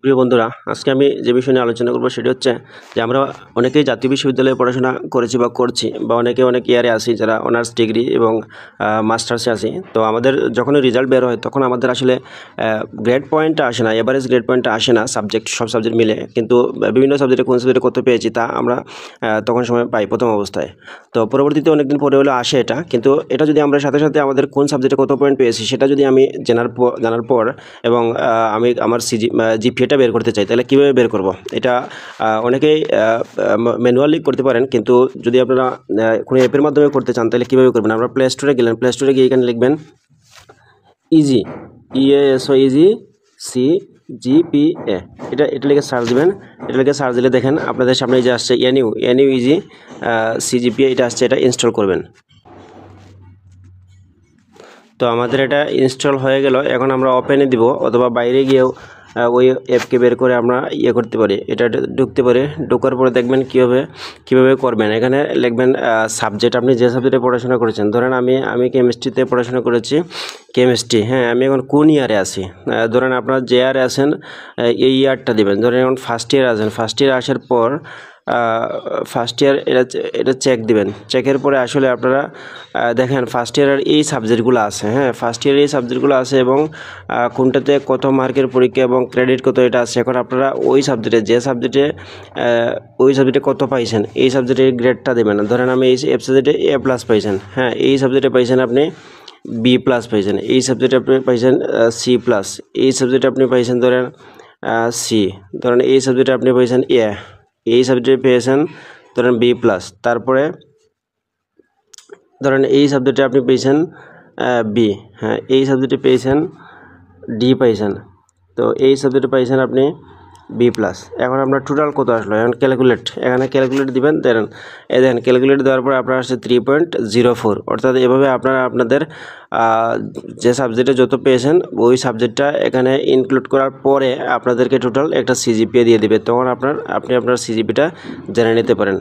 প্রিয় বন্ধুরা, আজকে আমি যে বিষয় নিয়ে আলোচনা করব সেটি হচ্ছে যে আমরা অনেকেই জাতীয় বিশ্ববিদ্যালয়ে পড়াশোনা করেছি বা করছি, বা অনেকে অনেক ইয়ারে আছি যারা অনার্স ডিগ্রি এবং মাস্টার্সে আছি। তো আমাদের যখনই রেজাল্ট বের হয় তখন আমাদের আসলে গ্রেড পয়েন্টটা আসে না, এভারেজ গ্রেড পয়েন্টটা আসে না সব সাবজেক্ট মিলে, কিন্তু বিভিন্ন সাবজেক্টে কোন সাবজেক্টে কত পেয়েছি তা আমরা তখন সময় পাই প্রথম অবস্থায়। তো পরবর্তীতে অনেকদিন পরে হলে আসে এটা, কিন্তু এটা যদি আমরা সাথে সাথে আমাদের কোন সাবজেক্টে কত পয়েন্ট পেয়েছি সেটা যদি আমি জানার পর এবং আমি আমার জিপিএটা বের করতে চাই, তাহলে কীভাবে বের করব? এটা অনেকেই ম্যানুয়ালি করতে পারেন, কিন্তু যদি আপনারা কোনো অ্যাপের মাধ্যমে করতে চান তাহলে কীভাবে করবেন? আমরা প্লে স্টোরে গেলেন, প্লে স্টোরে গিয়ে এখানে লিখবেন ইজি, EASO ইজি CGPA, এটা লিখে সার্চ দেবেন। এটা লিখে সার্চ দিলে দেখেন আপনাদের সামনে যে আসছে এনইউ ইজি CGPA, এটা আসছে, এটা ইনস্টল করবেন। তো আমাদের এটা ইনস্টল হয়ে গেল। এখন আমরা ওপেনে দিব, অথবা বাইরে গিয়েও ওই অ্যাপকে বের করে আমরা করতে পারি, এটা ঢুকতে পারি। ঢোকার পরে দেখবেন কীভাবে করবেন। এখানে লিখবেন সাবজেক্ট, আপনি যে সাবজেক্টে পড়াশোনা করেছেন। ধরেন আমি কেমিস্ট্রিতে পড়াশোনা করেছি, কেমিস্ট্রি। হ্যাঁ, আমি এখন কোন ইয়ারে আছি? ধরেন আপনারা যে ইয়ারে আছেন এই ইয়ারটা দেবেন। ধরেন এখন ফার্স্ট ইয়ার আছেন, ফার্স্ট ইয়ার আসার পর ফার্স্ট ইয়ার এটা চেক দিবেন। চেকের পরে আসলে আপনারা দেখেন ফার্স্ট ইয়ারের এই সাবজেক্টগুলো আছে। হ্যাঁ, ফার্স্ট ইয়ারের এই সাবজেক্টগুলো আছে এবং কোনটাতে কত মার্কের পরীক্ষা এবং ক্রেডিট কত এটা আছে। এখন আপনারা ওই সাবজেক্টে ওই সাবজেক্টে কত পাইছেন এই সাবজেক্টের গ্রেডটা দেবেন। ধরেন আমি এই সাবজেক্টে A+ পাইছেন। হ্যাঁ, এই সাবজেক্টে পাইছেন আপনি B+ পাইছেন। এই সাবজেক্টে আপনি পাইছেন C+। এই সাবজেক্টে আপনি পাইছেন ধরেন C। ধরেন এই সাবজেক্টে আপনি পাইছেন A। এই সাবজেক্টে পেয়েছেন ধরেন B+। তারপরে ধরেন এই সাবজেক্টে আপনি পেয়েছেন B। হ্যাঁ, এই সাবজেক্টে পেয়েছেন D পাইছেন। তো এই সাবজেক্টে পাইছেন আপনি B+। এখন আপনার টোটাল কত আসলো? এখন এখানে ক্যালকুলেট দিবেন। দেখেন ক্যালকুলেট দেওয়ার পর আপনার আসছে 3.04। অর্থাৎ এভাবে আপনারা আপনাদের যে সাবজেক্টে যত পেয়েছেন ওই সাবজেক্টটা এখানে ইনক্লুড করার পরে আপনাদেরকে টোটাল একটা CGPA দিয়ে দিবে। তখন আপনি আপনার CGPAটা জেনে নিতে পারেন।